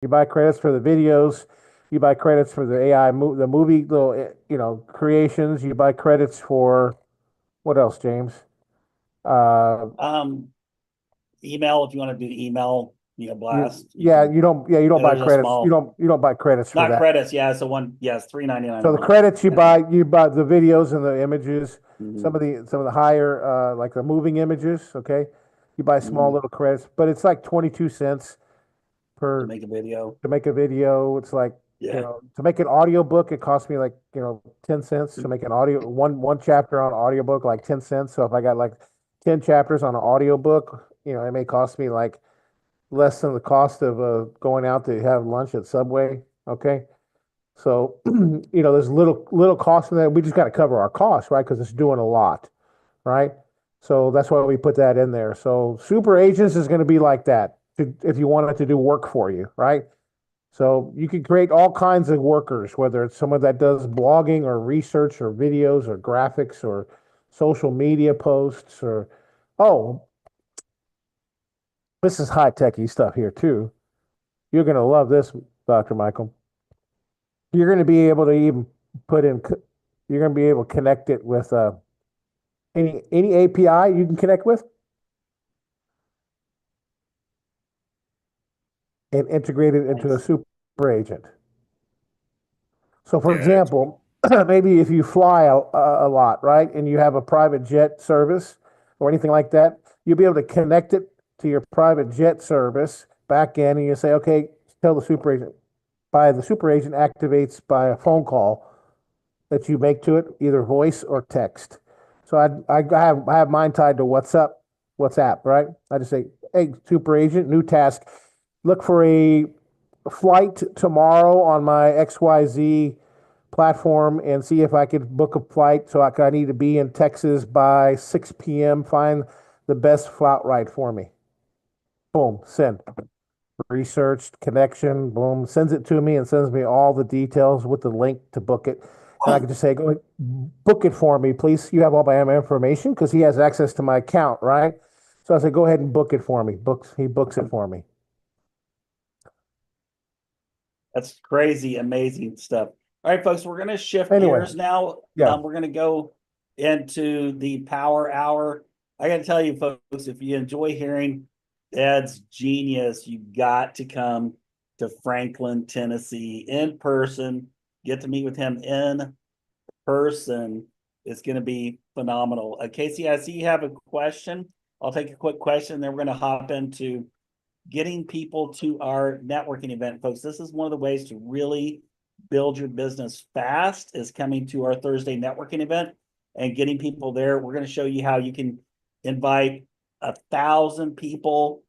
You buy credits for the videos. You buy credits for the the movie little, creations. You buy credits for what else, James? Uh, Um, email if you want to do email, blast, you can. you don't buy There's a credits. small, You don't buy credits for not that. credits. Yeah, it's the one. Yeah, it's 3.99 a So the month. credits Yeah. you buy the videos and the images, Hmm. some of the higher like the moving images, okay? You buy small Hmm. little credits, but it's like 22 cents To per make a video. to make a video. It's like, Yeah. to make an audio book, it costs me like, 10 cents to make an audio one chapter on audiobook, like 10 cents. So if I got like 10 chapters on an audiobook, it may cost me like less than the cost of going out to have lunch at Subway, okay? So, there's little cost in that. We just got to cover our costs, right? Because it's doing a lot, right? So that's why we put that in there. So super agents is going to be like that if you want it to do work for you, right? So you can create all kinds of workers, whether it's someone that does blogging or research or videos or graphics or social media posts or, oh, this is high techy stuff here too. You're going to love this, Dr. Michael. You're going to be able to even put in, you're going to be able to connect it with any API you can connect with and integrate it into a Nice. super agent. So, for Yeah. example, maybe if you fly a lot, right, and you have a private jet service or anything like that, you'll be able to connect it to your private jet service back in, and you say, okay, tell the super agent. By the super agent activates by a phone call that you make to it, either voice or text. So I have mine tied to WhatsApp, right? I just say, hey, super agent, new task. Look for a flight tomorrow on my XYZ platform and see if I could book a flight. So I need to be in Texas by 6 p.m. Find the best flight ride for me. Boom, send. Researched connection, boom, sends it to me and sends me all the details with the link to book it. And I can just say, go ahead, book it for me, please. You have all my information because he has access to my account, right? So I said, go ahead and book it for me. He books it for me. That's crazy, amazing stuff. All right, folks, we're going to shift Anyway, gears now. yeah. We're going to go into the power hour. I got to tell you, folks, if you enjoy hearing Ed's genius, you got to come to Franklin, Tennessee in person. Get to meet with him in person. It's going to be phenomenal. Casey, I see you have a question. I'll take a quick question, then we're going to hop into getting people to our networking event, folks. This is one of the ways to really build your business fast is coming to our Thursday networking event and getting people there. We're going to show you how you can invite 1,000 people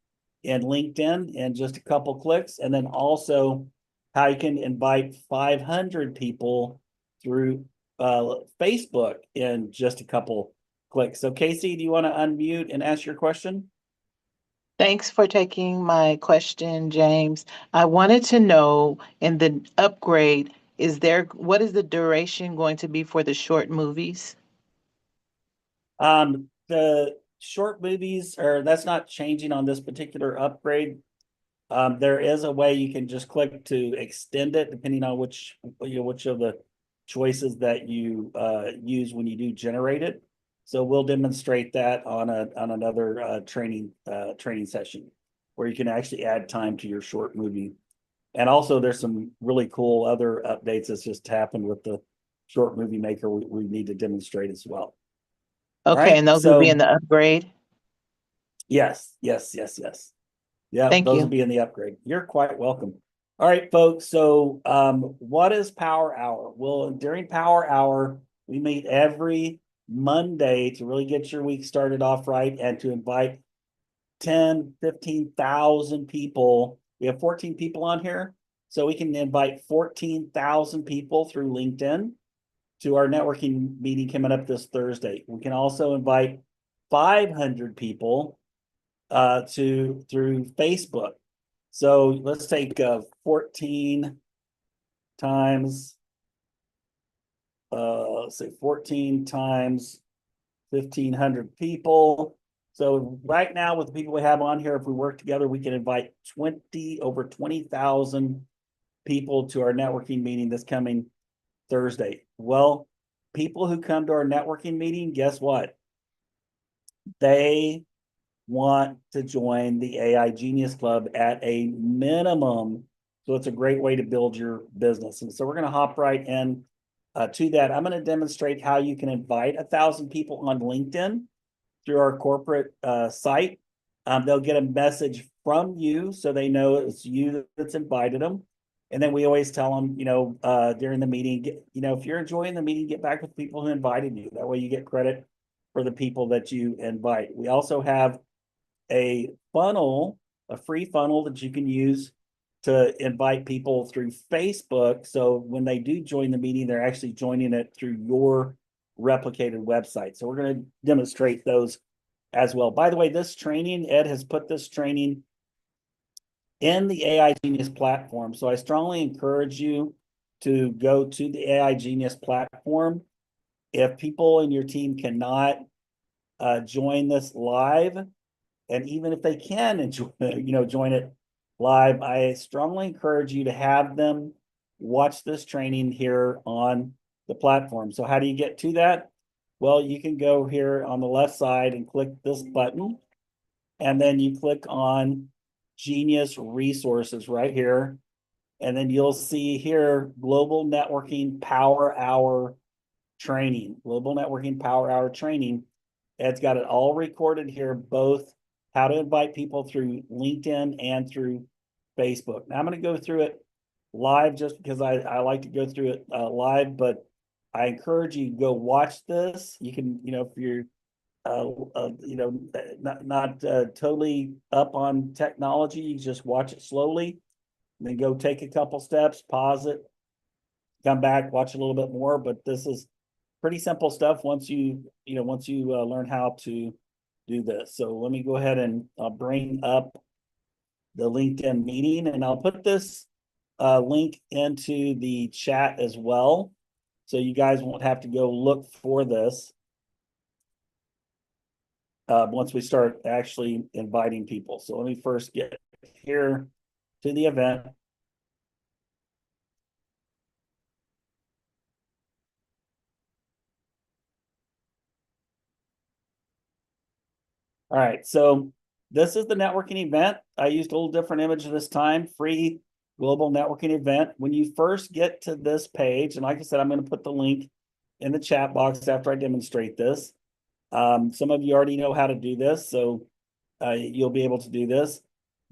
in LinkedIn in just a couple clicks, and then also how you can invite 500 people through Facebook in just a couple clicks. So, Casey, do you want to unmute and ask your question? Thanks for taking my question, James. I wanted to know in the upgrade, what is the duration going to be for the short movies? The short movies are that's not changing on this particular upgrade. There is a way you can just click to extend it depending on which of the choices that you use when you do generate it. So we'll demonstrate that on another training session where you can actually add time to your short movie. And also there's some really cool other updates that's just happened with the short movie maker we need to demonstrate as well. All Okay, right. and those will be in So the upgrade. yes, yes, yes, yes. Yeah, Thank those will you. be in the upgrade. You're quite welcome. All right, folks. So what is Power Hour? Well, during Power Hour, we meet every Monday to really get your week started off right and to invite 10, 15,000 people. We have 14 people on here. So we can invite 14,000 people through LinkedIn to our networking meeting coming up this Thursday. We can also invite 500 people to through Facebook. So let's take 14 times, let's say 14 times 1,500 people. So right now with the people we have on here, if we work together, we can invite over 20,000 people to our networking meeting this coming Thursday. Well, people who come to our networking meeting, guess what? They want to join the AI Genius Club at a minimum. So it's a great way to build your business. And so we're going to hop right in to that. I'm going to demonstrate how you can invite 1,000 people on LinkedIn through our corporate site. They'll get a message from you so they know it's you that's invited them. And then we always tell them, during the meeting, if you're enjoying the meeting, get back with people who invited you. That way you get credit for the people that you invite. We also have a free funnel that you can use to invite people through Facebook. So when they do join the meeting, they're actually joining it through your replicated website. So we're going to demonstrate those as well. By the way, this training, Ed has put this training in the AI Genius platform. So I strongly encourage you to go to the AI Genius platform. If people in your team cannot join this live, and even if they can enjoy, join it live, I strongly encourage you to have them watch this training here on the platform. So how do you get to that? Well, you can go here on the left side and click this button, and then you click on Genius Resources right here. And then you'll see here, Global Networking Power Hour Training, Global Networking Power Hour Training. It's got it all recorded here, both how to invite people through LinkedIn and through Facebook. Now I'm going to go through it live just because I like to go through it live, but I encourage you to go watch this. You can, if you're, not totally up on technology, you just watch it slowly, and then go take a couple steps, pause it, come back, watch a little bit more. But this is pretty simple stuff once you learn how to do this. So let me go ahead and bring up the LinkedIn meeting, and I'll put this link into the chat as well, so you guys won't have to go look for this once we start actually inviting people. So let me first get here to the event. All right, so this is the networking event. I used a little different image this time, free global networking event. When you first get to this page, and like I said, I'm going to put the link in the chat box after I demonstrate this. Some of you already know how to do this, so you'll be able to do this.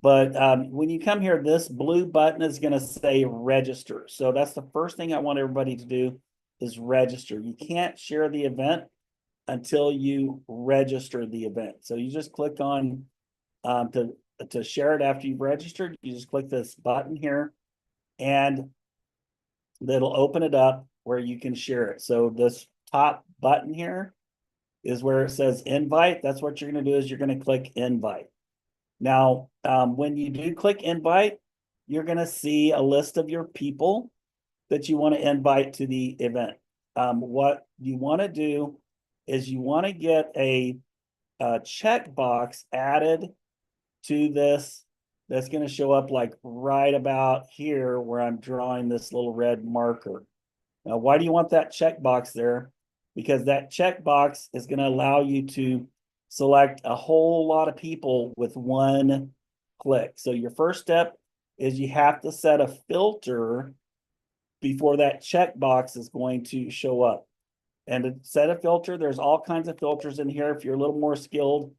But when you come here, this blue button is going to say register. So that's the first thing I want everybody to do is register. You can't share the event until you register the event. So you just click on to share it after you've registered. You just click this button here, and that'll open it up where you can share it. So this top button here is where it says invite. That's what you're going to do is you're going to click invite. Now, when you do click invite, you're going to see a list of your people that you want to invite to the event. What you want to do is you want to get a checkbox added to this that's going to show up like right about here where I'm drawing this little red marker. Now, why do you want that checkbox there? Because that checkbox is going to allow you to select a whole lot of people with one click. So your first step is you have to set a filter before that checkbox is going to show up. And to set a filter, there's all kinds of filters in here. If you're a little more skilled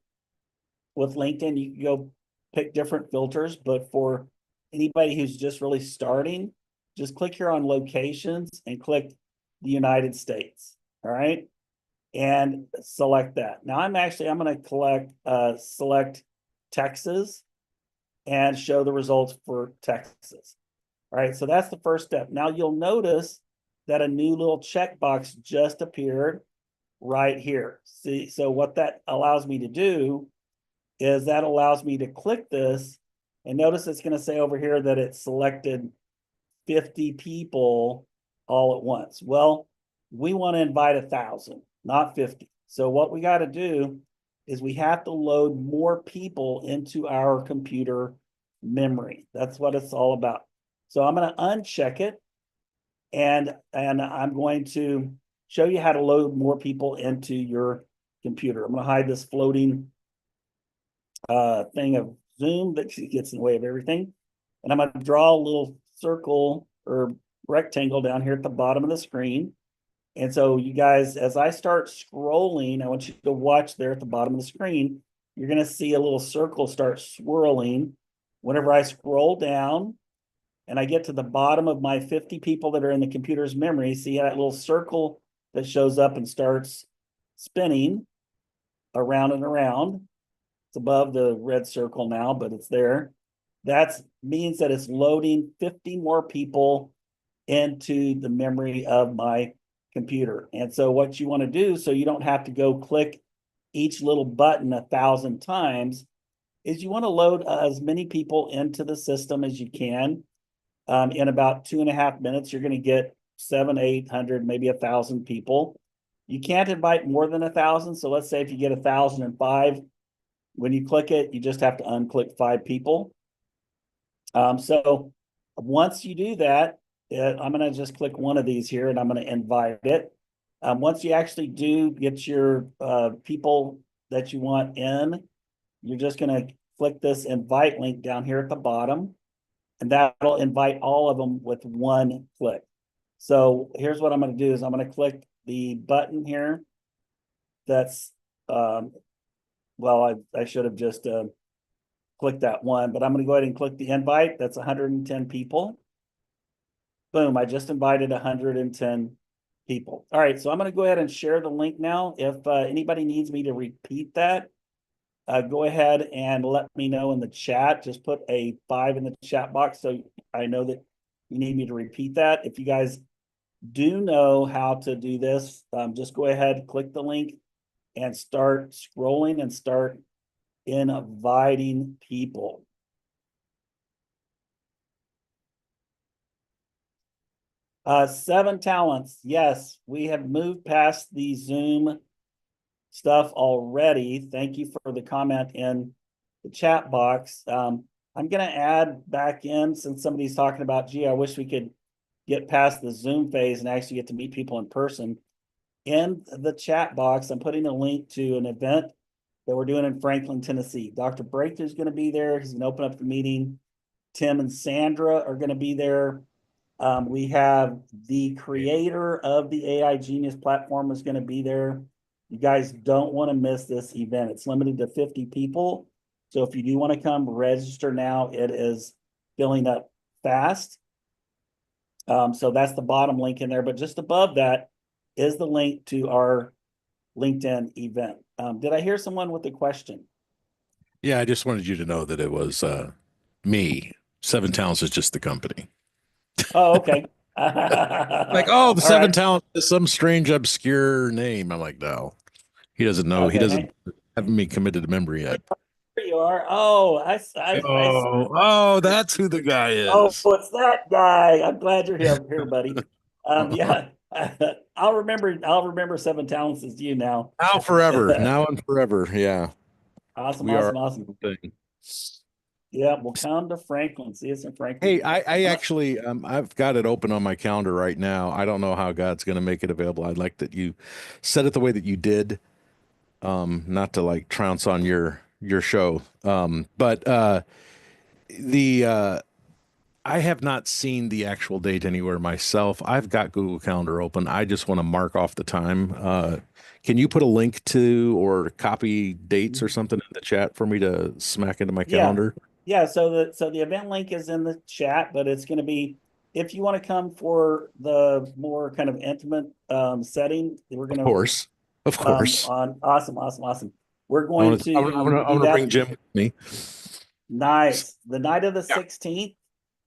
with LinkedIn, you can go pick different filters. But for anybody who's just really starting, just click here on locations and click the United States. All right. And select that. Now I'm going to select Texas and show the results for Texas. All right. So that's the first step. Now you'll notice that a new little checkbox just appeared right here. See, so what that allows me to do is that allows me to click this, and notice it's going to say over here that it selected 50 people all at once. Well, we want to invite 1,000, not 50. So what we got to do is we have to load more people into our computer memory. That's what it's all about. So I'm going to uncheck it, and I'm going to show you how to load more people into your computer. I'm going to hide this floating thing of Zoom that gets in the way of everything. And I'm going to draw a little circle or rectangle down here at the bottom of the screen. And so you guys, as I start scrolling, I want you to watch there at the bottom of the screen. You're going to see a little circle start swirling. Whenever I scroll down and I get to the bottom of my 50 people that are in the computer's memory, see that little circle that shows up and starts spinning around and around. It's above the red circle now, but it's there. That means that it's loading 50 more people into the memory of my computer. And so what you want to do, so you don't have to go click each little button 1,000 times, is you want to load as many people into the system as you can. In about 2.5 minutes, you're going to get 700, 800, maybe 1,000 people. You can't invite more than 1,000. So let's say if you get 1,005, when you click it, you just have to unclick 5 people. So once you do that, I'm going to just click one of these here and I'm going to invite it. Once you actually do get your people that you want in, you're just going to click this invite link down here at the bottom, and that'll invite all of them with one click. So here's what I'm going to do is I'm going to click the button here. That's, well, I should have just clicked that one, but I'm going to go ahead and click the invite. That's 110 people. Boom, I just invited 110 people. All right, so I'm going to go ahead and share the link now. If anybody needs me to repeat that, go ahead and let me know in the chat. Just put a 5 in the chat box so I know that you need me to repeat that. If you guys do know how to do this, just go ahead, click the link, and start scrolling and start inviting people. Seven Talents. Yes, we have moved past the Zoom stuff already. Thank you for the comment in the chat box. I'm going to add back in, since somebody's talking about, gee, I wish we could get past the Zoom phase and actually get to meet people in person. In the chat box, I'm putting a link to an event that we're doing in Franklin, Tennessee. Dr. Breakthrough's going to be there. He's going to open up the meeting. Tim and Sandra are going to be there. We have the creator of the AI Genius platform is going to be there. You guys don't want to miss this event. It's limited to 50 people. So if you do want to come, register now. It is filling up fast. So that's the bottom link in there. But just above that is the link to our LinkedIn event. Did I hear someone with a question? Yeah, I just wanted you to know that it was me. Seven Talents is just the company. Oh, okay. Like, oh, the All Seven right. Talents is some strange, obscure name. I'm like, no, he doesn't know. He Okay. doesn't have me committed to memory yet. There you are. Oh, Oh, that's who the guy oh, is. it's that guy. I'm glad you're here, buddy. Yeah. I'll remember Seven Talents as you now. Now forever, now and forever. Yeah, Awesome, we are awesome. thing. Yeah, we'll come to Franklin. See us in Franklin. Hey, I actually, I've got it open on my calendar right now. I don't know how God's going to make it available. I'd like that you said it the way that you did. Not to like trounce on your show. But I have not seen the actual date anywhere myself. I've got Google Calendar open. I just want to mark off the time. Can you put a link to or copy dates or something in the chat for me to smack into my calendar? Yeah, so the event link is in the chat, but it's going to be, if you want to come for the more kind of intimate setting, we're going to Of course. on awesome. We're going to I'm gonna bring Jim with me. Nice. The night of the 16th,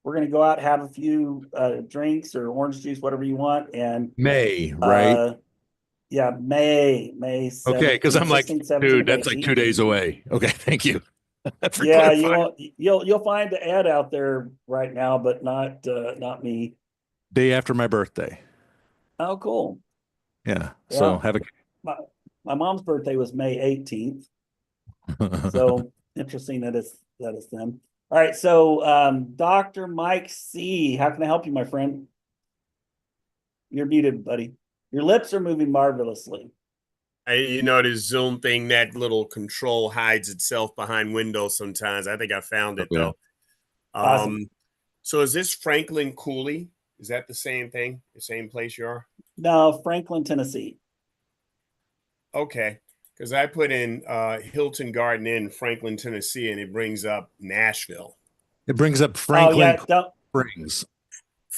we're going to go out, have a few drinks or orange juice, whatever you want, and May, right? Yeah, May 7th. Okay, because I'm like, 16th, 17th, dude, that's 18th. like 2 days away. Okay, thank you. Yeah, you'll find the ad out there right now, but not me. Day after my birthday. Oh, cool. Yeah. So have a my mom's birthday was May 18th. So interesting that it's them. All right, so Dr. Mike C, how can I help you, my friend? You're muted, buddy. Your lips are moving marvelously. This Zoom thing, that little control hides itself behind Windows sometimes. I think I found it Okay. though. Awesome. So is this Franklin Cooley? Is that the same thing? The same place you are? No, Franklin, Tennessee. Okay. Because I put in Hilton Garden Inn, Franklin, Tennessee, and it brings up Nashville. It brings up Oh Franklin yeah, Springs.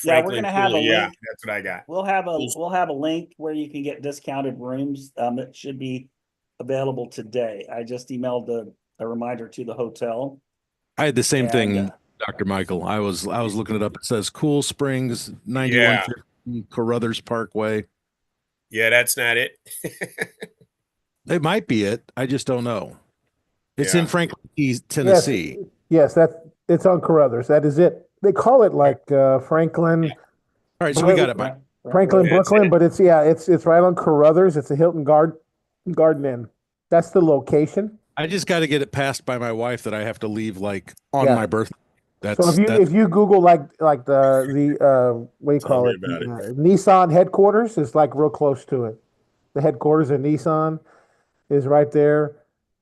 yeah, we're Franklin gonna have a Cooley, yeah, link. that's what I got. We'll have a link where you can get discounted rooms. It should be available today. I just emailed a reminder to the hotel. I had the same And, thing, Dr. Michael. I was looking it up. It says Cool Springs, 9150 Carruthers Parkway. Yeah, that's not it. It might be it. I just don't know. It's Yeah. in Franklin, Tennessee. Yes, it's on Carruthers. That is it. They call it like Franklin, All right, so we got it, Mike. Franklin, Yeah, that's Brooklyn, it. but it's right on Carruthers. It's a Hilton Garden Inn. That's the location. I just got to get it passed by my wife that I have to leave like on Yeah. my birthday. So That's if you Google like the what do you Tell call me it? about The, Nissan headquarters is like real close to it. The headquarters of Nissan is right there,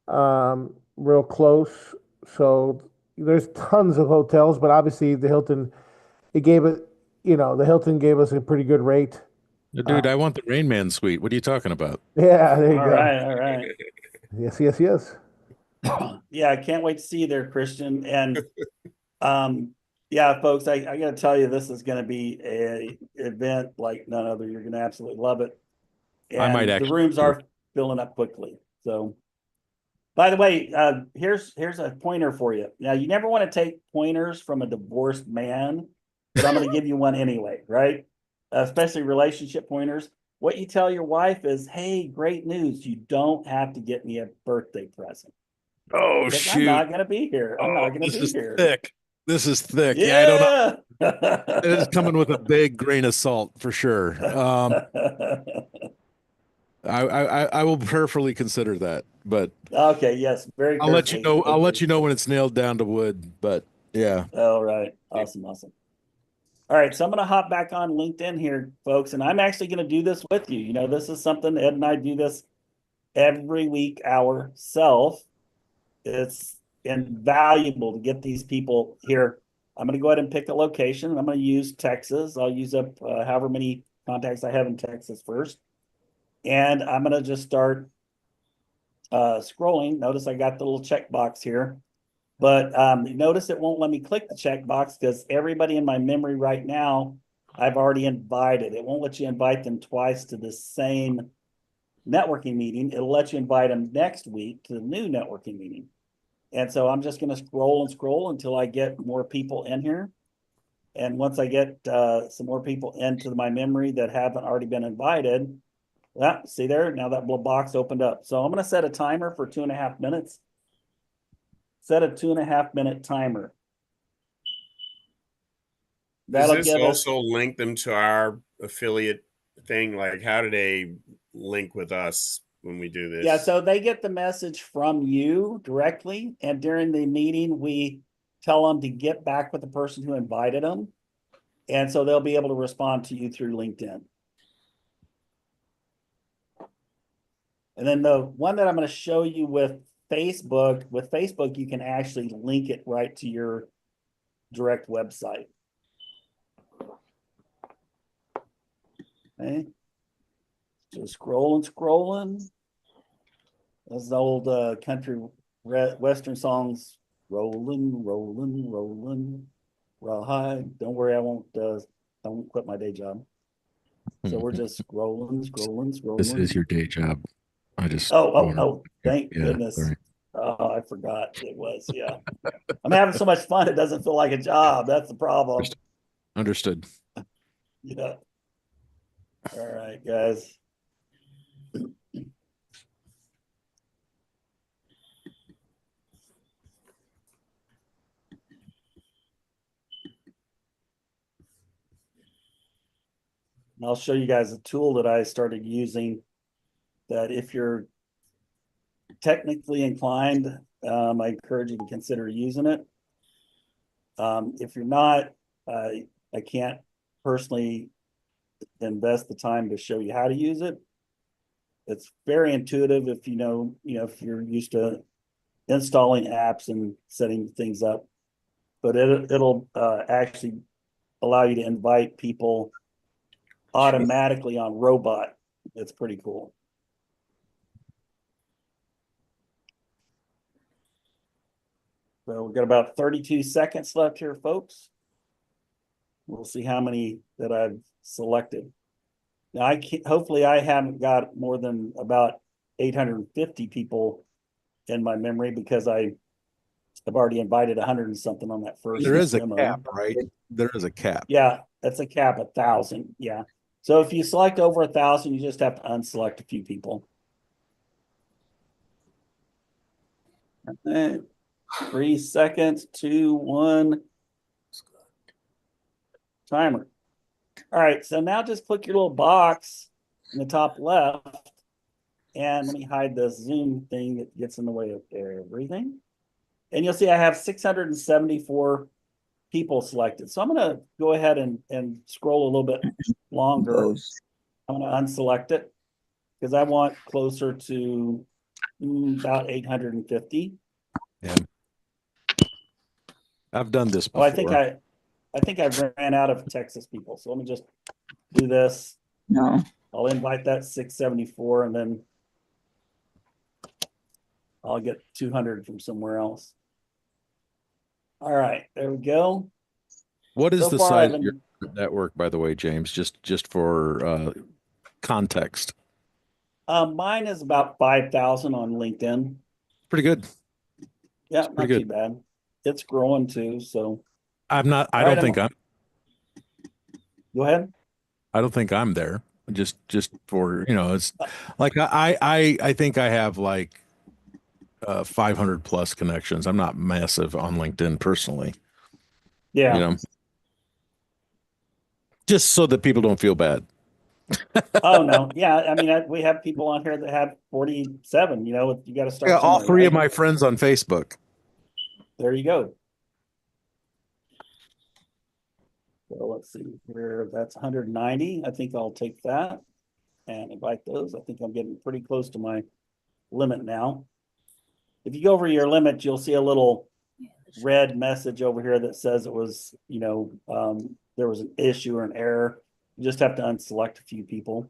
real close. So there's tons of hotels, but obviously the Hilton, the Hilton gave us a pretty good rate. dude, I want the Rain Man suite. What are you talking about? Yeah, there you All go. right, all right. Yes, yes, yes. Yeah, I can't wait to see you there, Christian. And yeah, folks, I gotta tell you, this is gonna be a event like none other. You're gonna absolutely love it. I might And the actually rooms do are filling up quickly. So by the way, here's a pointer for you. Now, you never want to take pointers from a divorced man, but I'm gonna give you one anyway, right? Especially relationship pointers. What you tell your wife is, hey, great news. You don't have to get me a birthday present. Oh, Because I'm shoot. not gonna be here. I'm not gonna This be is here. thick. This is thick. Yeah, I don't know. Yeah. It is coming with a big grain of salt for sure. I will prayerfully consider that, but Okay, yes, very I'll let you carefully. know. I'll let you know when it's nailed down to wood. But yeah, All right, awesome. All right, so I'm gonna hop back on LinkedIn here, folks, and I'm actually gonna do this with you. You know, this is something Ed and I do this every week ourselves. It's invaluable to get these people here. I'm going to go ahead and pick a location. I'm going to use Texas. I'll use up however many contacts I have in Texas first. And I'm going to just start scrolling. Notice I got the little checkbox here. But notice it won't let me click the checkbox because everybody in my memory right now, I've already invited. It won't let you invite them twice to the same networking meeting. It'll let you invite them next week to the new networking meeting. And so I'm just going to scroll until I get more people in here. And once I get some more people into my memory that haven't already been invited, see there, now that little box opened up. So I'm going to set a timer for 2.5 minutes. Set a 2.5 minute timer. Does That'll this give us, also link them to our affiliate thing? Like, how do they link with us when we do this? yeah, so they get the message from you directly. And during the meeting, we tell them to get back with the person who invited them. And so they'll be able to respond to you through LinkedIn. And then the one that I'm going to show you with Facebook, you can actually link it right to your direct website. Okay. Just scrolling. Those old country western songs. Rolling. Right. Don't worry, I won't quit my day job. So we're just scrolling. this is your day job. I just Thank yeah, goodness. sorry. Oh, I forgot it was, yeah. I'm having so much fun, it doesn't feel like a job. That's the problem. Understood. Yeah. All right, guys. And I'll show you guys a tool that I started using that if you're technically inclined, I encourage you to consider using it. If you're not, I can't personally invest the time to show you how to use it. It's very intuitive if if you're used to installing apps and setting things up, but it'll actually allow you to invite people automatically on Robot. It's pretty cool. So we've got about 32 seconds left here, folks. We'll see how many that I've selected. Now, hopefully I haven't got more than about 850 people in my memory because I've already invited 100 and something on that first There is a demo. cap, right? There is a cap. Yeah, that's a cap, 1,000. Yeah. So if you select over 1,000, you just have to unselect a few people. 3 seconds, 2, 1. Timer. All right, so now just click your little box in the top left, and let me hide the Zoom thing that gets in the way of everything. And you'll see I have 674 people selected. So I'm going to go ahead and scroll a little bit longer. I'm going to unselect it because I want closer to about 850. Yeah. I've done this Oh, before. I think I ran out of Texas people. So let me just do this. No. I'll invite that 674 and then I'll get 200 from somewhere else. All right, there we go. What is So the far, size I've of your been- network, by the way, James? Just for context. Mine is about 5,000 on LinkedIn. Pretty good. Yeah, not pretty good. too bad. It's growing too. So I'm not. I All right, don't think I'm. go ahead. I don't think I'm there. Just for it's like I think I have like 500 plus connections. I'm not massive on LinkedIn personally. Yeah. Just so that people don't feel bad. Oh no. Yeah. I mean, we have people on here that have 47. You got to start. Yeah, all somewhere, three right? of my friends on Facebook. There you go. So let's see here. That's 190. I think I'll take that and invite those. I think I'm getting pretty close to my limit now. If you go over your limit, you'll see a little red message over here that says it was, there was an issue or an error. You just have to unselect a few people.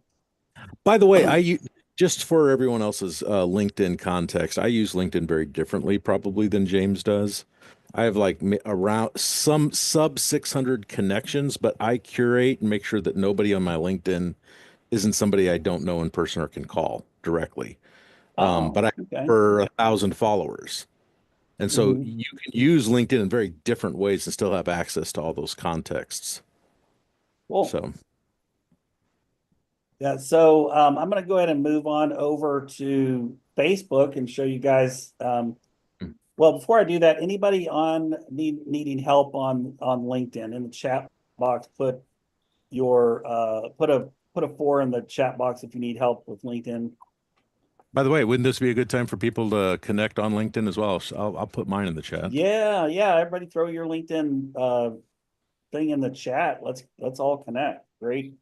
By the way, just for everyone else's LinkedIn context, I use LinkedIn very differently probably than James does. I have like around some sub 600 connections, but I curate and make sure that nobody on my LinkedIn isn't somebody I don't know in person or can call directly. But I have Okay. over 1,000 followers. And so Mhm. you can use LinkedIn in very different ways and still have access to all those contexts. Cool. So Yeah, so I'm going to go ahead and move on over to Facebook and show you guys. Well, before I do that, anybody on needing help on LinkedIn in the chat box, put a 4 in the chat box if you need help with LinkedIn. by the way, wouldn't this be a good time for people to connect on LinkedIn as well? So I'll put mine in the chat. Yeah, everybody throw your LinkedIn thing in the chat. Let's all connect. Great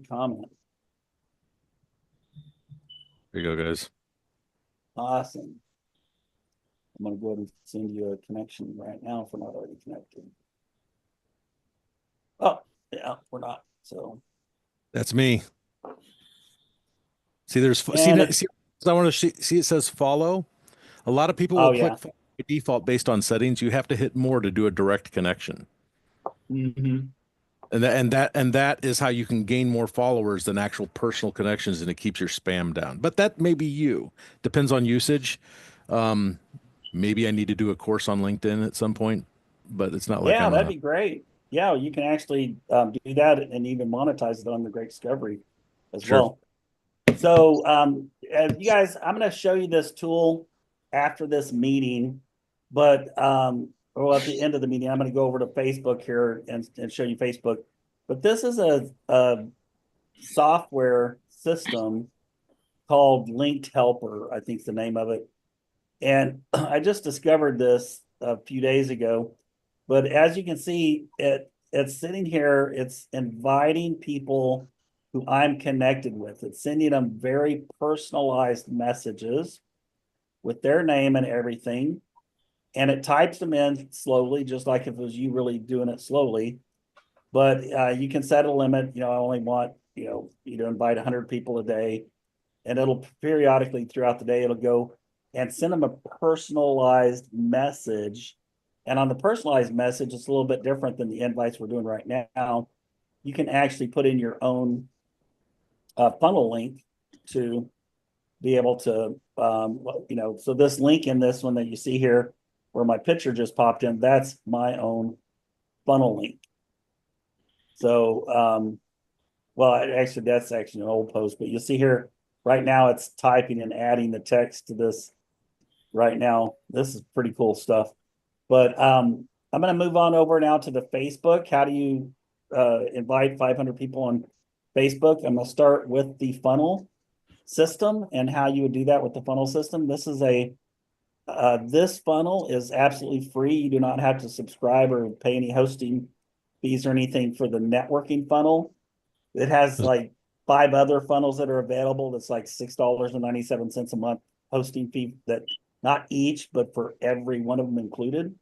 comment. There you go, guys. Awesome. I'm gonna go ahead and send you a connection right now if we're not already connected. Oh, yeah, we're not. So That's me. See, I want to see it says follow. A lot of people will click follow by default based on settings. You have to hit more to do a direct connection. Mhm. And that is how you can gain more followers than actual personal connections, and it keeps your spam down. But that may be you. Depends on usage. Maybe I need to do a course on LinkedIn at some point, but it's not like Yeah, I'm that'd be great. Yeah, you can actually do that and even monetize it on the Great Discovery as Sure. well. So you guys, I'm going to show you this tool after this meeting, but well, at the end of the meeting, I'm going to go over to Facebook here and show you Facebook. But this is a software system called Linked Helper, I think is the name of it. And I just discovered this a few days ago, but as you can see, it's sitting here, it's inviting people who I'm connected with. It's sending them very personalized messages with their name and everything. And it types them in slowly, just like if it was you really doing it slowly. But you can set a limit, I only want, you to invite 100 people a day. And it'll periodically throughout the day, it'll go and send them a personalized message. And on the personalized message, it's a little bit different than the invites we're doing right now. You can actually put in your own funnel link to be able to, so this link in this one that you see here, where my picture just popped in, that's my own funnel link. So, that's actually an old post, but you'll see here right now it's typing and adding the text to this right now. This is pretty cool stuff. But I'm going to move on over now to the Facebook. How do you invite 500 people on Facebook? I'm going to start with the funnel system and how you would do that with the funnel system. This is this funnel is absolutely free. You do not have to subscribe or pay any hosting fees or anything for the networking funnel. It has like 5 other funnels that are available. That's like $6.97 a month hosting fee, that not each, but for every one of them included.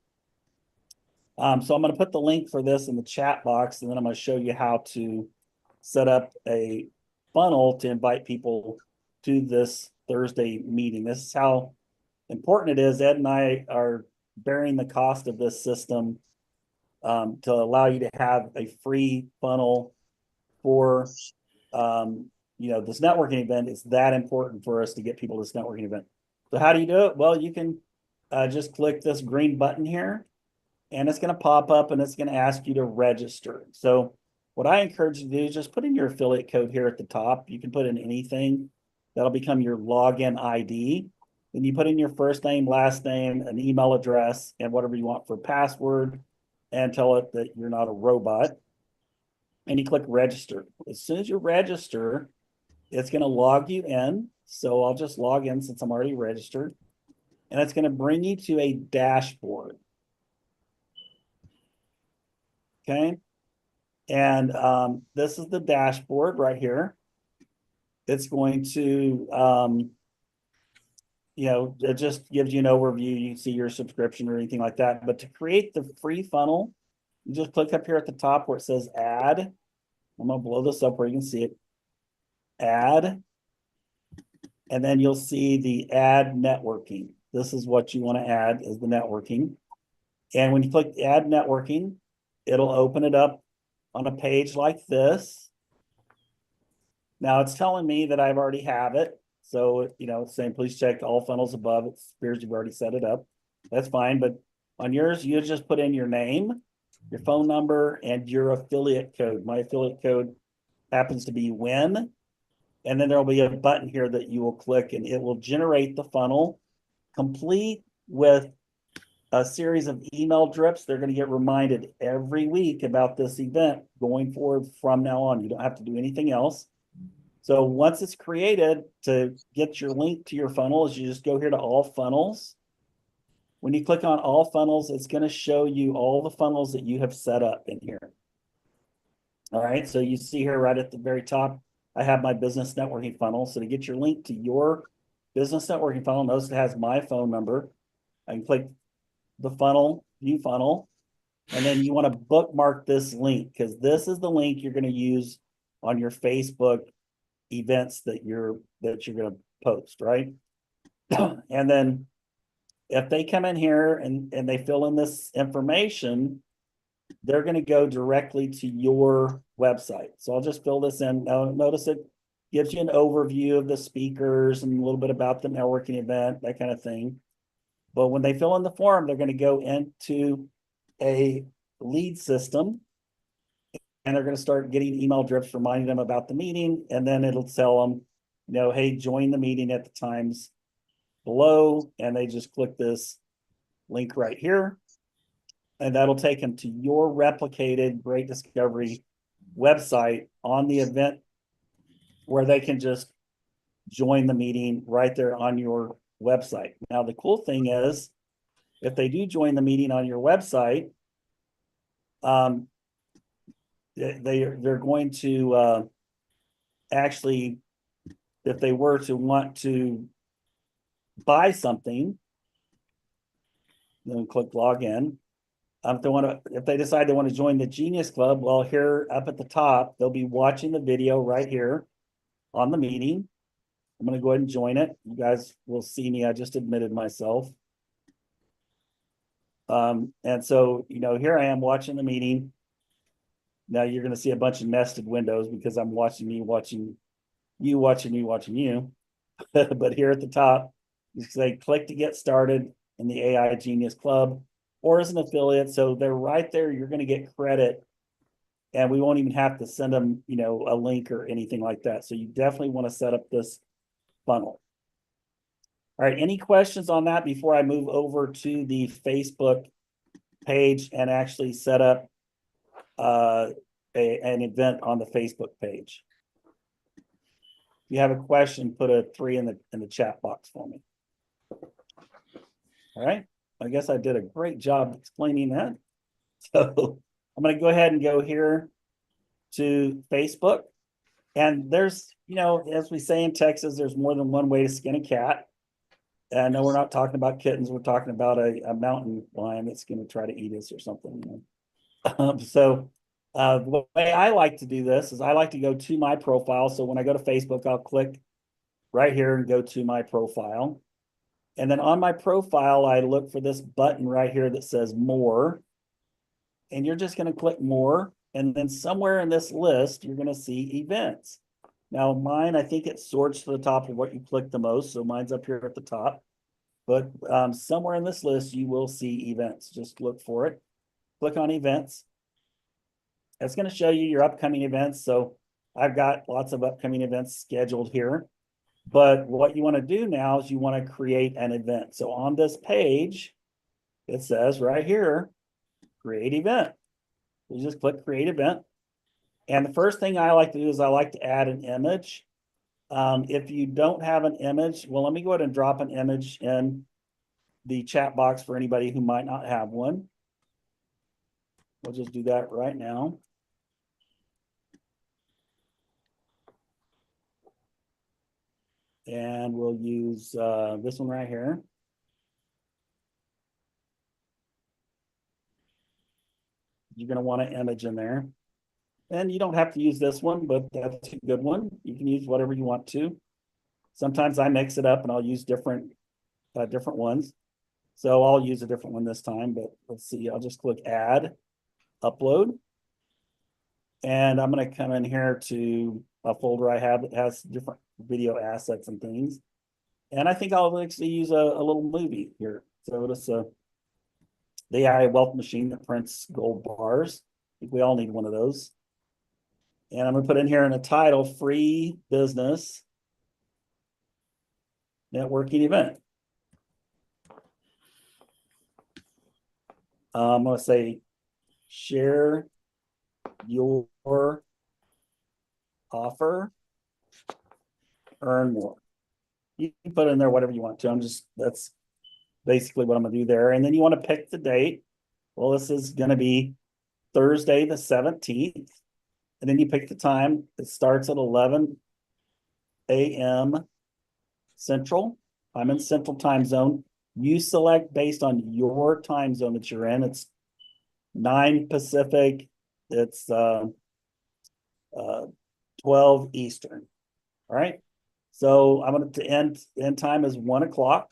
So I'm going to put the link for this in the chat box, and then I'm going to show you how to set up a funnel to invite people to this Thursday meeting. This is how important it is. Ed and I are bearing the cost of this system to allow you to have a free funnel for this networking event. It's that important for us to get people to this networking event. So how do you do it? Well, you can just click this green button here, and it's going to pop up and it's going to ask you to register. So what I encourage you to do is just put in your affiliate code here at the top. You can put in anything. That'll become your login ID. Then you put in your first name, last name, an email address, and whatever you want for password, and tell it that you're not a robot. And you click register. As soon as you register, it's going to log you in. So I'll just log in since I'm already registered. And it's going to bring you to a dashboard. Okay. And this is the dashboard right here. It's going to, it just gives you an overview. You can see your subscription or anything like that. But to create the free funnel, you just click up here at the top where it says add. I'm going to blow this up where you can see it. Add. And then you'll see the add networking. This is what you want to add, is the networking. And when you click add networking, it'll open it up on a page like this. Now it's telling me that I've already have it. So, it's saying, please check all funnels above. It appears you've already set it up. That's fine. But on yours, you just put in your name, your phone number, and your affiliate code. My affiliate code happens to be WIN. And then there'll be a button here that you will click, and it will generate the funnel complete with a series of email drips. They're going to get reminded every week about this event going forward from now on. You don't have to do anything else. So once it's created, to get your link to your funnels, you just go here to all funnels. When you click on all funnels, it's going to show you all the funnels that you have set up in here. All right. So you see here right at the very top, I have my business networking funnel. So to get your link to your business networking funnel, notice it has my phone number. I can click the funnel, view funnel, and then you want to bookmark this link, because this is the link you're going to use on your Facebook events that you're going to post, right? And then if they come in here and they fill in this information, they're going to go directly to your website. So I'll just fill this in. Now, notice it gives you an overview of the speakers and a little bit about the networking event, that kind of thing. But when they fill in the form, they're going to go into a lead system, and they're going to start getting email drips reminding them about the meeting. And then it'll tell them, hey, join the meeting at the times below. And they just click this link right here. And that'll take them to your replicated Great Discovery website on the event, where they can just join the meeting right there on your website. Now, the cool thing is, if they do join the meeting on your website, they're going to actually, if they were to want to buy something, then click log in. If they decide they want to join the Genius Club, well, here up at the top, they'll be watching the video right here on the meeting. I'm going to go ahead and join it. You guys will see me. I just admitted myself. And so, here I am watching the meeting. Now you're going to see a bunch of nested windows because I'm watching me, watching you, watching me, watching you. But here at the top, you say click to get started in the AI Genius Club or as an affiliate. So they're right there. You're going to get credit and we won't even have to send them, a link or anything like that. So you definitely want to set up this funnel. All right. Any questions on that before I move over to the Facebook page and actually set up an event on the Facebook page? If you have a question, put a 3 in the chat box for me. All right. I guess I did a great job explaining that. So I'm going to go ahead and go here to Facebook. And there's, as we say in Texas, there's more than one way to skin a cat. And no, we're not talking about kittens. We're talking about a mountain lion that's going to try to eat us or something. The way I like to do this is I like to go to my profile. So when I go to Facebook, I'll click right here and go to my profile. And then on my profile, I look for this button right here that says more. And you're just going to click more. And then somewhere in this list, you're going to see events. Now mine, I think it sorts to the top of what you click the most. So mine's up here at the top. But somewhere in this list, you will see events. Just look for it. Click on events. It's going to show you your upcoming events. So I've got lots of upcoming events scheduled here. But what you want to do now is you want to create an event. So on this page, it says right here, create event. You just click create event. And the first thing I like to do is I like to add an image. If you don't have an image, well, let me go ahead and drop an image in the chat box for anybody who might not have one. We'll just do that right now. And we'll use this one right here. You're going to want an image in there. And you don't have to use this one, but that's a good one. You can use whatever you want to. Sometimes I mix it up and I'll use different ones. So I'll use a different one this time, but let's see. I'll just click add, upload. And I'm going to come in here to a folder I have that has different video assets and things. And I think I'll actually use a little movie here. So it's the AI wealth machine that prints gold bars. I think we all need one of those. And I'm going to put in here in the title, free business networking event. I'm going to say, share your offer, earn more. You can put in there whatever you want to. That's basically what I'm going to do there. And then you want to pick the date. Well, this is going to be Thursday, the 17th. And then you pick the time. It starts at 11 a.m. Central. I'm in Central time zone. You select based on your time zone that you're in. It's 9 Pacific. It's 12 Eastern. All right. So I'm going to end time is 1 o'clock.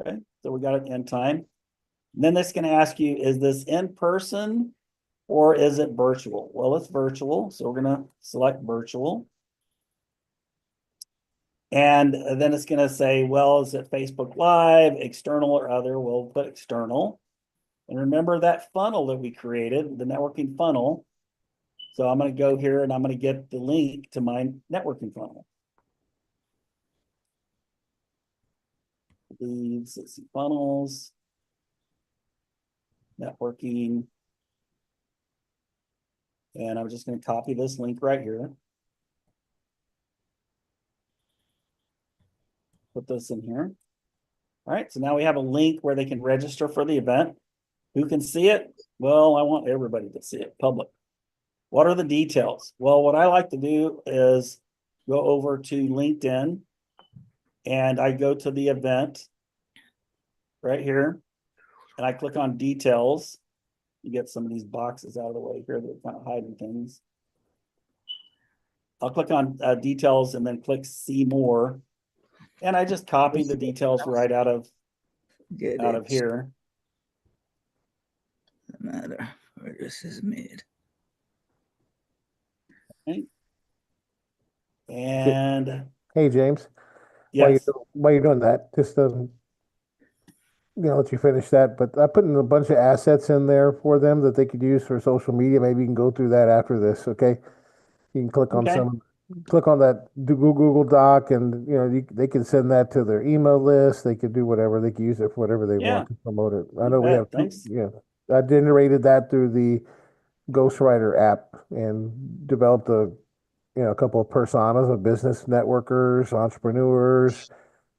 Okay. So we got an end time. And then it's going to ask you, is this in person or is it virtual? Well, it's virtual. So we're going to select virtual. And then it's going to say, well, is it Facebook Live, external or other? We'll put external. And remember that funnel that we created, the networking funnel. So I'm going to go here and I'm going to get the link to my networking funnel. Leads, let's see, funnels, networking. And I'm just going to copy this link right here. Put put this in here. All right, so now we have a link where they can register for the event. Who can see it? Well, I want everybody to see it, public. What are the details? Well, what I like to do is go over to LinkedIn and I go to the event right here and I click on details. You get some of these boxes out of the way here that are kind of hiding things. I'll click on details and then click see more. And I just copy the details right out of here. No matter where this is made. Okay. And Hey, James, yes, while you're doing that, just let you finish that. But I put in a bunch of assets in there for them that they could use for social media. Maybe you can go through that after this. Okay, you can click on Okay. click on that Google Doc, and they can send that to their email list. They could do whatever. They could use it for whatever they Yeah. want to promote it. I You know we bet. have Thanks. I generated that through the Ghostwriter app and developed a couple of personas of business networkers, entrepreneurs,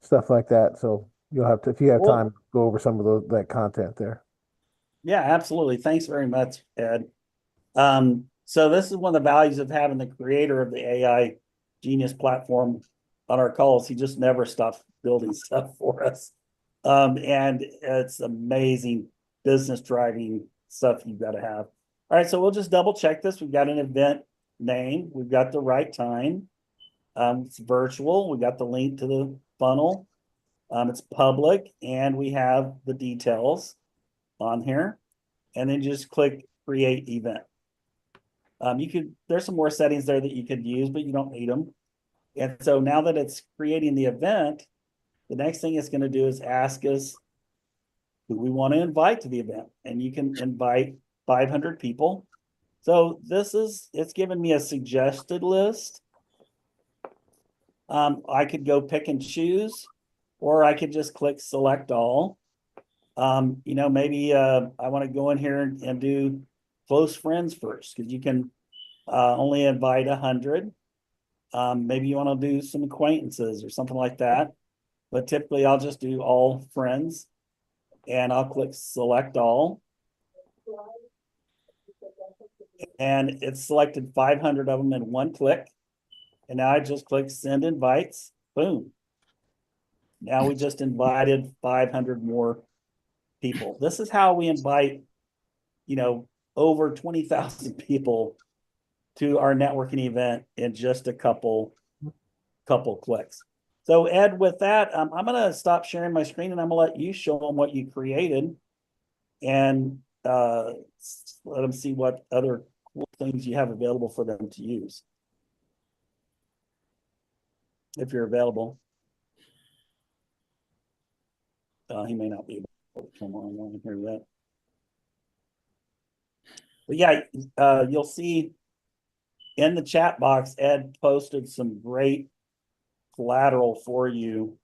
stuff like that. So you'll have to, if you have Cool. time, go over some of that content there. Yeah, absolutely. Thanks very much, Ed. So this is one of the values of having the creator of the AI Genius platform on our calls. He just never stops building stuff for us. And it's amazing business driving stuff you've got to have. All right, so we'll just double check this. We've got an event name. We've got the right time. It's virtual. We got the link to the funnel. It's public, and we have the details on here. And then just click create event. There's some more settings there that you could use, but you don't need them. And so now that it's creating the event, the next thing it's going to do is ask us who we want to invite to the event. And you can invite 500 people. So it's given me a suggested list. I could go pick and choose, or I could just click select all. Maybe I want to go in here and do close friends first, because you can only invite 100. Maybe you want to do some acquaintances or something like that. But typically I'll just do all friends and I'll click select all. And it's selected 500 of them in one click. And now I just click send invites. Boom. Now we just invited 500 more people. This is how we invite, over 20,000 people to our networking event in just a couple clicks. So Ed, with that, I'm going to stop sharing my screen and I'm going to let you show them what you created and let them see what other cool things you have available for them to use. If you're available. He may not be able to come on here yet. But yeah, you'll see in the chat box, Ed posted some great collateral for you.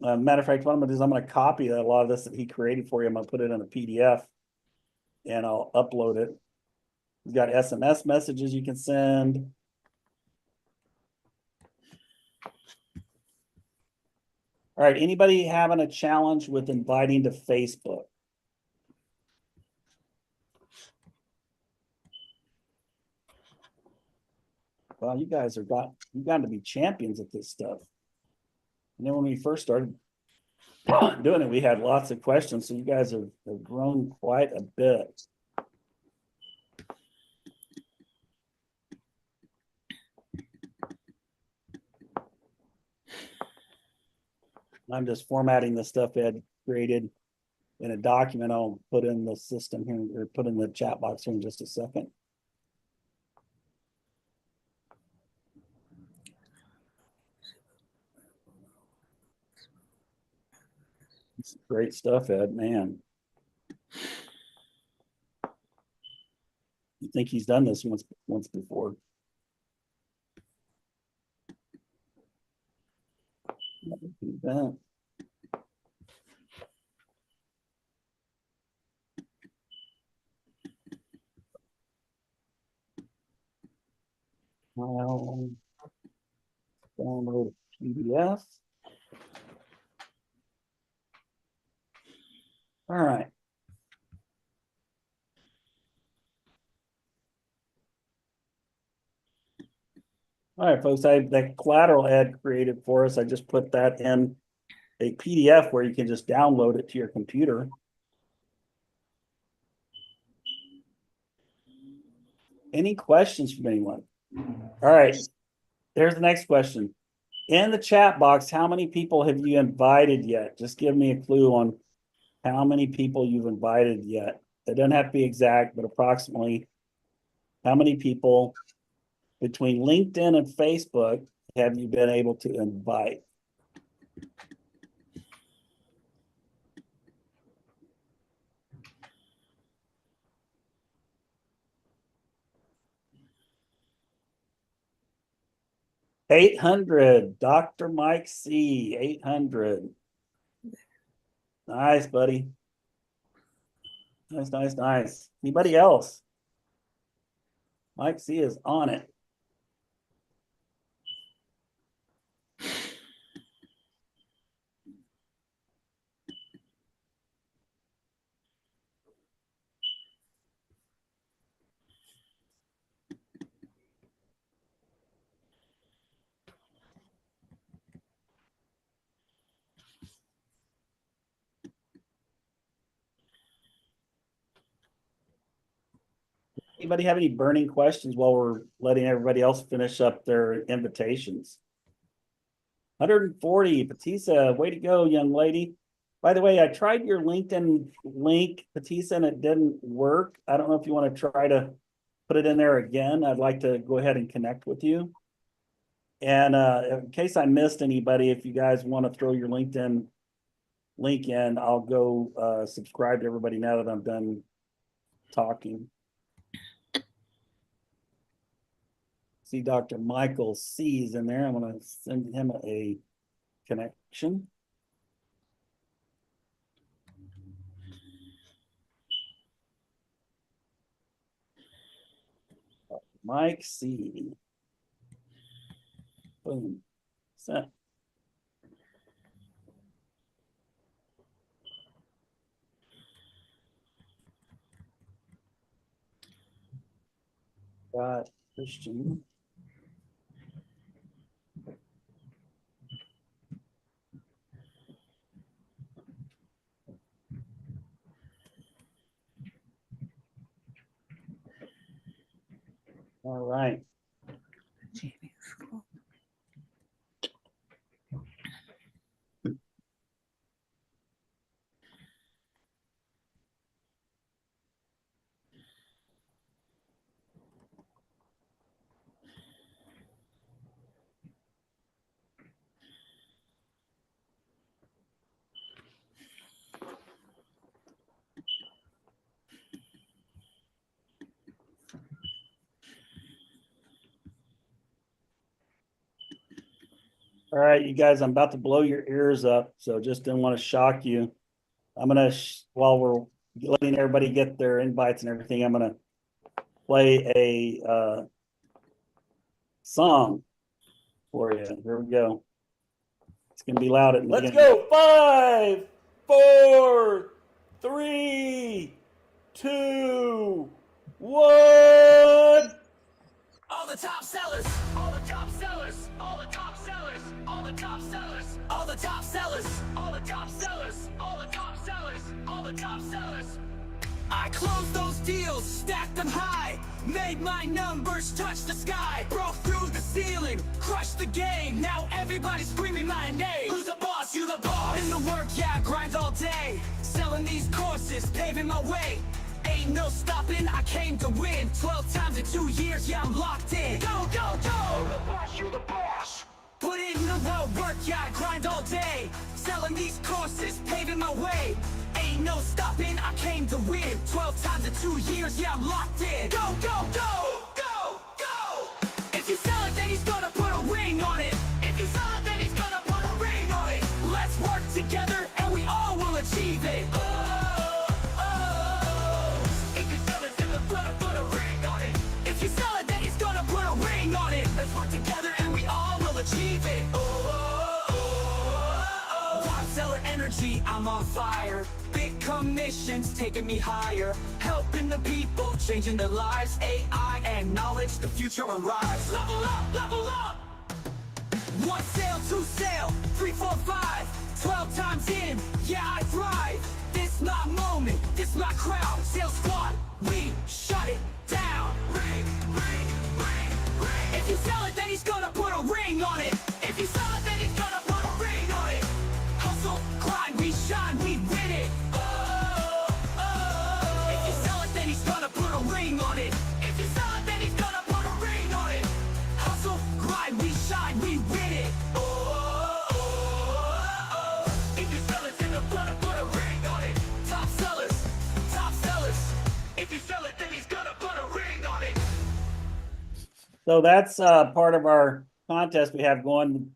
Matter of fact, what I'm going to do is I'm going to copy a lot of this that he created for you. I'm going to put it in a PDF and I'll upload it. We've got SMS messages you can send. All right, anybody having a challenge with inviting to Facebook? Well, you guys you've got to be champions at this stuff. When we first started doing it, we had lots of questions, so you guys have grown quite a bit. I'm just formatting the stuff Ed created in a document. I'll put in the system here, or put in the chat box here in just a second. It's great stuff, Ed, man. You think he's done this once before? Event. I'll download a PDF. All right. All right, folks, I that collateral ad created for us, I just put that in a PDF where you can just download it to your computer. Any questions from anyone? All right, there's the next question. In the chat box, how many people have you invited yet? Just give me a clue on how many people you've invited yet. It doesn't have to be exact, but approximately how many people between LinkedIn and Facebook have you been able to invite? $800, Dr. Mike C, 800. Nice, buddy. Nice, nice, nice. Anybody else? Mike C is on it. Anybody have any burning questions while we're letting everybody else finish up their invitations? 140, Patisa, way to go, young lady. By the way, I tried your LinkedIn link, Patisa, and it didn't work. I don't know if you want to try to put it in there again. I'd like to go ahead and connect with you. And in case I missed anybody, if you guys want to throw your LinkedIn link in, I'll go subscribe to everybody now that I'm done talking. See Dr. Michael C is in there. I'm going to send him a connection. Mike C. Boom. Sent. Got Christian. All right. All right, you guys, I'm about to blow your ears up, so just didn't want to shock you. I'm gonna, while we're letting everybody get their invites and everything, I'm gonna play a song for you. Here we go. It's gonna be loud at the Let's beginning. go. 5, 4, 3, 2, 1. All the top sellers, all the top sellers, all the top sellers, all the top sellers, all the top sellers, all the top sellers, all the top sellers, all the top sellers. I closed those deals, stacked them high, made my numbers touch the sky, broke through the ceiling, crushed the game. Now everybody's screaming my name. Who's the boss? You the boss. In the work, yeah, I grind all day, selling these courses, paving my way. Ain't no stopping, I came to win. 12 times in 2 years, yeah, I'm locked in. Go, go, go! You the boss, you the boss. Put in the work, yeah, I grind all day, selling these courses, paving my way. Ain't no stopping, I came to win. 12 times in 2 years, yeah, I'm locked in. Go, go, go! Go, go! If you sell it, then he's gonna put a ring on it. If you sell it, then he's gonna put a ring on it. Let's work together, and we all will achieve it. Let's work together and we all will achieve it. Top seller energy, I'm on fire. Big commissions taking me higher, helping the people, changing their lives. AI and knowledge, the future arrives. Level up, level up. 1 sale, 2 sale, 3, 4, 5, 12 times in, yeah, I thrive. This my moment, this my crowd. Sales squad, we shut it down. Ring, ring, ring, ring. If you sell it, then he's gonna put a ring on it. If you sell it, then he's gonna put a ring on it. Hustle, grind, we shine, we win it. Oh, oh. If you sell it, then he's gonna put a ring on it. If you sell it, then he's gonna put a ring on it. Hustle, grind, we shine, we win it. Oh, oh, oh, oh. If you sell it, then he's gonna put a ring on it. Top sellers, top sellers. If you sell it, then he's gonna put a ring on it. So that's part of our contest we have going.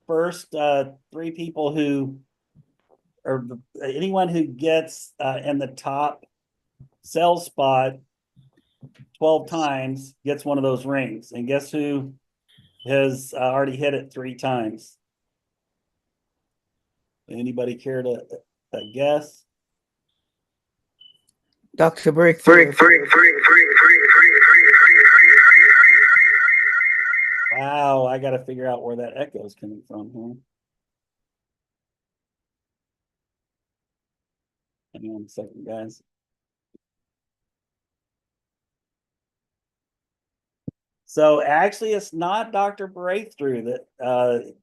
First, 3 people who, or anyone who gets in the top sales spot 12 times gets one of those rings. And guess who has already hit it 3 times? Anybody care to guess? Dr. Breakthrough. Wow, I got to figure out where that echo is coming from. Hang on a second, guys. So actually, it's not Dr. Breakthrough. That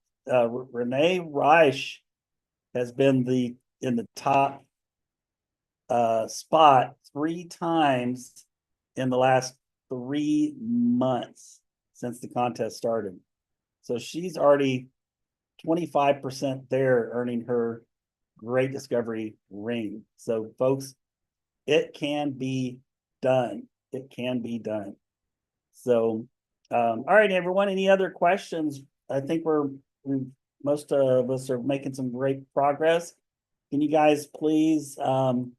Renee Reich has been in the top spot 3 times in the last 3 months since the contest started. So she's already 25% there, earning her Great Discovery ring. So folks, it can be done. It can be done. So, all right, everyone, any other questions? I think most of us are making some great progress. Can you guys please, in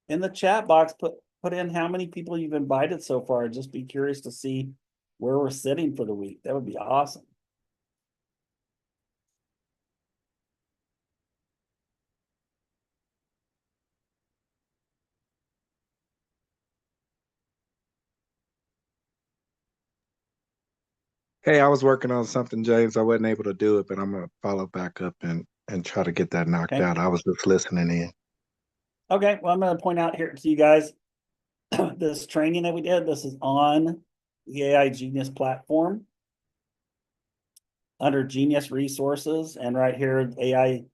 the chat box, put in how many people you've invited so far? I'd just be curious to see where we're sitting for the week. That would be awesome. Hey, I was working on something, James. I wasn't able to do it, but I'm gonna follow back up and try to get that knocked Okay. out. I was just listening in. Okay, well, I'm going to point out here to you guys this training that we did. This is on the AI Genius platform under Genius Resources, and right here, AI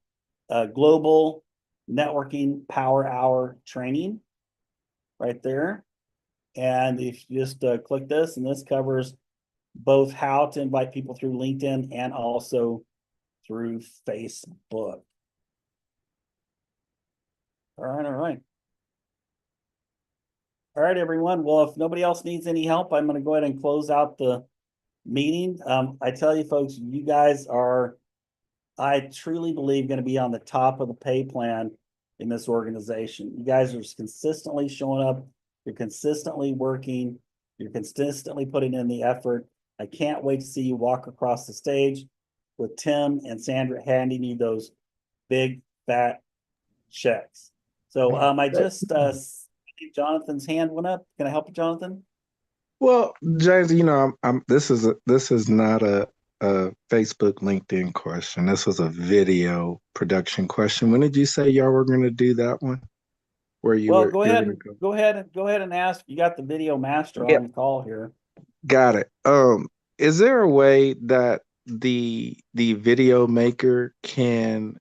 Global Networking Power Hour Training right there. And if you just click this, and this covers both how to invite people through LinkedIn and also through Facebook. All right, all right. All right, everyone. Well, if nobody else needs any help, I'm going to go ahead and close out the meeting. I tell you, folks, you guys are, I truly believe, going to be on the top of the pay plan in this organization. You guys are just consistently showing up. You're consistently working. You're consistently putting in the effort. I can't wait to see you walk across the stage with Tim and Sandra handing you those big, fat checks. So I just Jonathan's hand went up. Can I help you, Jonathan? Well, James, you know, this is not a Facebook LinkedIn question. This was a video production question. When did you say y'all were going to do that one? Where you Well, were, go ahead and ask. You got the video master on the call here. Got it. Is there a way that the video maker can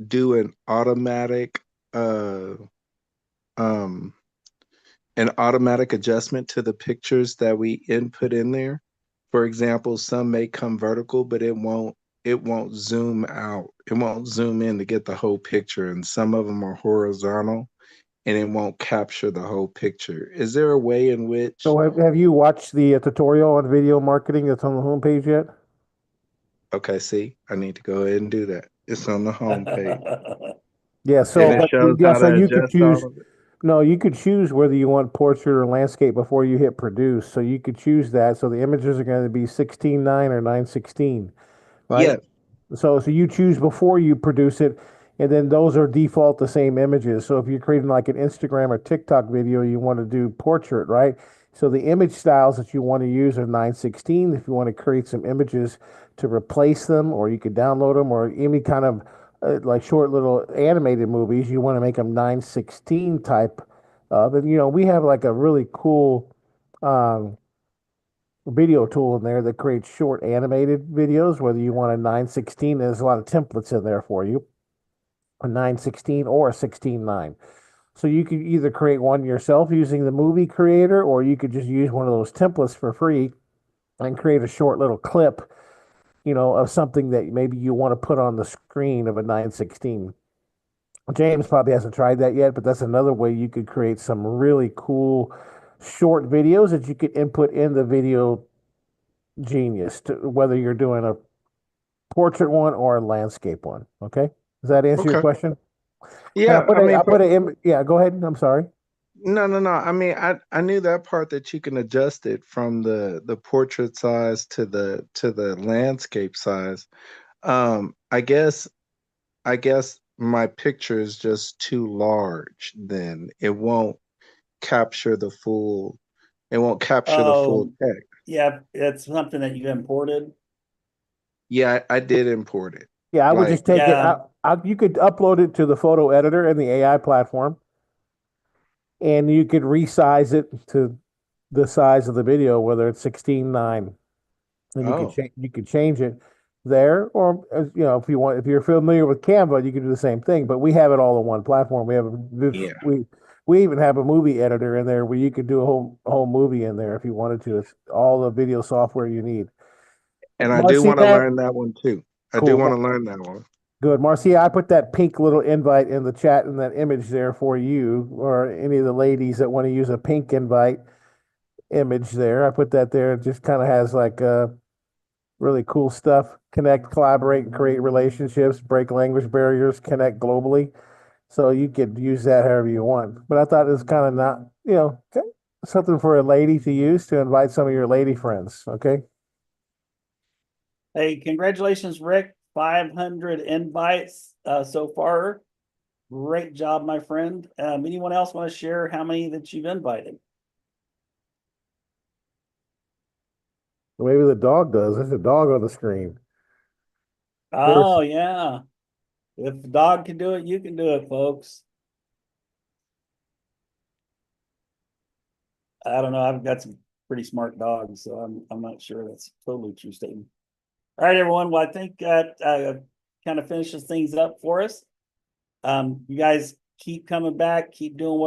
do an automatic adjustment to the pictures that we input in there? For example, some may come vertical, but it won't zoom out. It won't zoom in to get the whole picture, and some of them are horizontal and it won't capture the whole picture. Is there a way in which? So have you watched the tutorial on video marketing that's on the homepage yet? Okay, see, I need to go ahead and do that. It's on the homepage. Yeah, so And it shows how to you could adjust choose. all of it. No, you could choose whether you want portrait or landscape before you hit produce. So you could choose that. So the images are going to be 16:9 or 9:16, right? Yes. So you choose before you produce it. And then those are default the same images. So if you're creating like an Instagram or TikTok video, you want to do portrait, right? So the image styles that you want to use are 916. If you want to create some images to replace them, or you could download them, or any kind of like short little animated movies, you want to make them 916 type. And we have like a really cool video tool in there that creates short animated videos, whether you want a 916, there's a lot of templates in there for you, a 916 or a 16:9. So you could either create one yourself using the movie creator, or you could just use one of those templates for free and create a short little clip, of something that maybe you want to put on the screen of a 916. James probably hasn't tried that yet, but that's another way you could create some really cool short videos that you could input in the Video Genius, whether you're doing a portrait one or a landscape one. Okay, does that answer your Okay. question? Yeah, Yeah, go ahead. I'm sorry. no. I mean, I knew that part, that you can adjust it from the portrait size to the landscape size. I guess my picture is just too large. Then it won't capture the full. It won't capture the full Oh, text. yeah, it's something that you imported. Yeah, I did import it. Yeah, I would Like, just take it Yeah. out. You could upload it to the photo editor in the AI platform, and you could resize it to the size of the video, whether it's 16:9, and Oh, you could change it there, or if you're familiar with Canva, you can do the same thing. But we have it all in one platform. yeah. We even have a movie editor in there where you could do a whole movie in there if you wanted to. It's all the video software you need. And I do want to Marcia, learn that one too. I do cool. want to learn that one. Good. Marcia, I put that pink little invite in the chat and that image there for you, or any of the ladies that want to use a pink invite image there. I put that there. It just kind of has like really cool stuff. Connect, collaborate, and create relationships, break language barriers, connect globally. So you could use that however you want. But I thought it was kind of not, something for a lady to use to invite some of your lady friends. Okay. Hey, congratulations, Rick. 500 invites so far. Great job, my friend. Anyone else want to share how many that you've invited? Maybe the dog does. There's a dog on the screen. Oh, yeah. If the dog can do it, you can do it, folks. I don't know. I've got some pretty smart dogs, so I'm not sure that's a totally true statement. All right, everyone. Well, I think that kind of finishes things up for us. You guys keep coming back, keep doing what